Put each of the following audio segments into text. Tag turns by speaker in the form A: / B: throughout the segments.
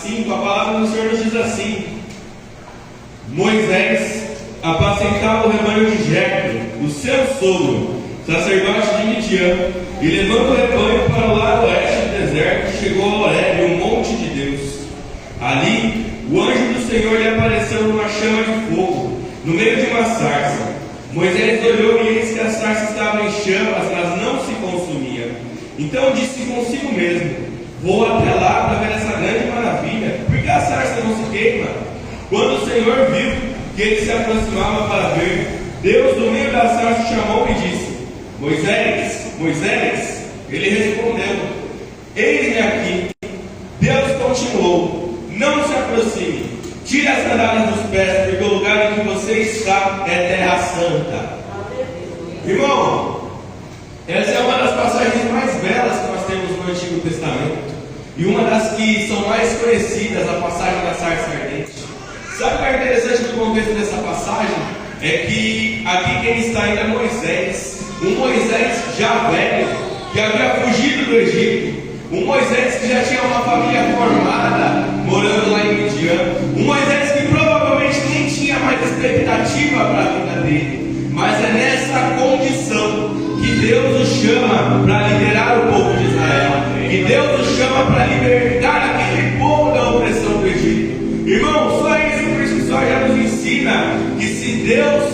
A: 5, a palavra do Senhor nos diz assim: Moisés apacentava o rebanho de Jetro, o seu sogro, sacerdote de Midian, e levando o rebanho para o lado oeste do deserto, chegou a Horebe, o monte de Deus. Ali, o anjo do Senhor lhe apareceu numa chama de fogo, no meio de uma sarça. Moisés olhou e eis que a sarça estava em chamas, mas não se consumia. Então disse consigo mesmo: vou até lá para ver essa grande maravilha, porque a sarça não se queima. Quando o Senhor viu que ele se aproximava para ver, Deus do meio da sarça chamou e disse: Moisés, Moisés. Ele respondeu: eis-me aqui. Deus continuou: não se aproxime, tire as sandálias dos pés, porque o lugar em que você está é terra santa. Irmão, essa é uma das passagens mais belas que nós temos no Antigo Testamento, e uma das que são mais conhecidas, a passagem da sarça ardente. Sabe o que é interessante no contexto dessa passagem? É que aqui quem está ainda é Moisés, um Moisés já velho, que havia fugido do Egito, um Moisés que já tinha uma família formada, morando lá em Midian, um Moisés que provavelmente nem tinha mais expectativa para a vida dele, mas é nessa condição que Deus o chama para liderar o povo de Israel, que Deus o chama para libertar aquele povo da opressão do Egito. Irmão, só isso por si só já nos ensina que se Deus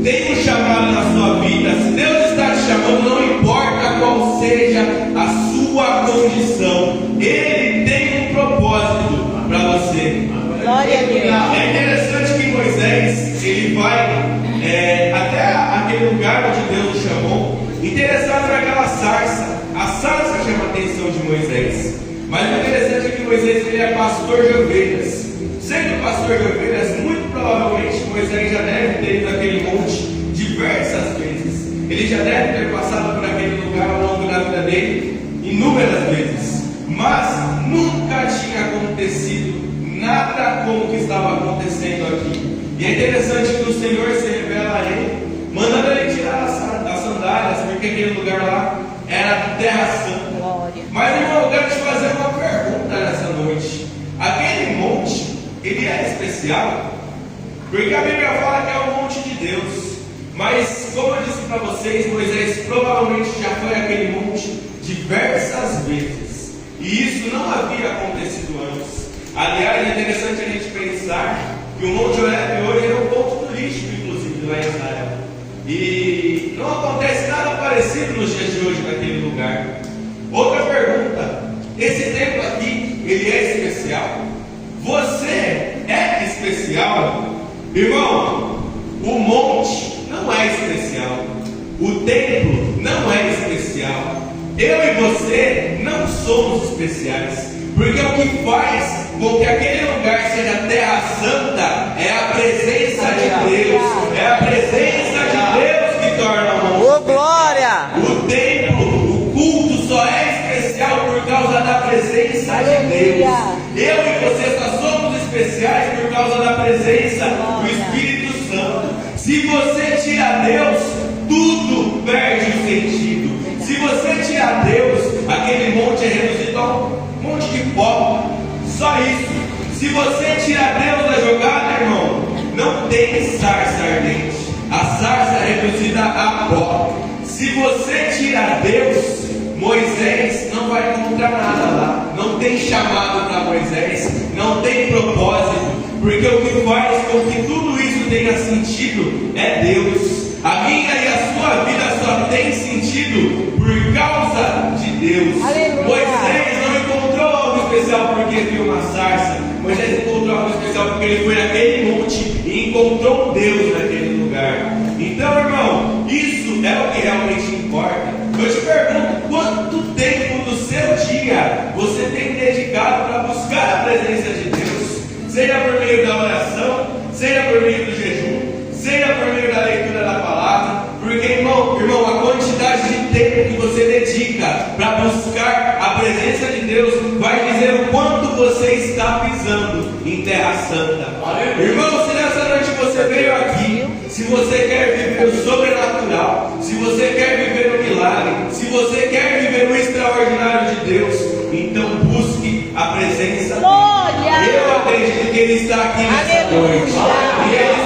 A: tem um chamado na sua vida, se Deus está te chamando, não importa qual seja a sua condição, Ele tem um propósito para você.
B: Glória a Deus.
A: É interessante que Moisés, ele vai até aquele lugar onde Deus o chamou, interessado naquela sarça. A sarça chama a atenção de Moisés, mas o interessante é que Moisés ele é pastor de ovelhas. Sendo pastor de ovelhas, muito provavelmente Moisés já deve ter ido naquele monte diversas vezes. Ele já deve ter passado por aquele lugar ao longo da vida dele inúmeras vezes, mas nunca tinha acontecido nada como o que estava acontecendo aqui. E é interessante que o Senhor se revela a ele, mandando ele tirar as sandálias, porque aquele lugar lá era terra santa.
B: Glória.
A: Mas irmão, eu quero te fazer uma pergunta nessa noite. Aquele monte, ele é especial? Porque a Bíblia fala que é o monte de Deus. Mas, como eu disse para vocês, Moisés provavelmente já foi àquele monte diversas vezes. E isso não havia acontecido antes. Aliás, é interessante a gente pensar que o Monte Horebe hoje é um ponto turístico, inclusive, lá em Israel. E não acontece nada parecido nos dias de hoje naquele lugar. Outra pergunta: esse templo aqui, ele é especial? Você é especial? Irmão, o monte não é especial, o templo não é especial, eu e você não somos especiais, porque o que faz com que aquele lugar seja terra santa é a presença de Deus, é a presença de Deus que torna o monte.
B: Ô, glória!
A: O templo, o culto só é especial por causa da presença de Deus. Eu e você só somos especiais por causa da presença do Espírito Santo. Se você tira Deus, tudo perde o sentido. Se você tira Deus, aquele monte é reduzido a um monte de pó. Só isso. Se você tira Deus da jogada, irmão, não tem sarça ardente. A sarça é reduzida a pó. Se você tira Deus, Moisés não vai encontrar nada lá. Não tem chamado para Moisés, não tem propósito, porque o que faz com que tudo isso tenha sentido é Deus. A minha e a sua vida só tem sentido por causa de Deus.
B: Aleluia.
A: Moisés não encontrou algo especial porque viu uma sarça. Moisés encontrou algo especial porque ele foi naquele monte e encontrou Deus naquele lugar. Então, irmão, isso é o que realmente importa. Eu te pergunto, quanto tempo do seu dia você tem dedicado para buscar a presença de Deus? Seja por meio da oração, seja por meio do jejum, seja por meio da leitura da palavra. Porque, irmão, a quantidade de tempo que você dedica para buscar a presença de Deus vai dizer o quanto você está pisando em terra santa. Irmão, se nessa noite você veio aqui, se você quer viver o sobrenatural, se você quer viver o milagre, se você quer viver o extraordinário de Deus, então busque a presença dele. Ele está aqui nessa
B: Aleluia.
A: noite. E Ele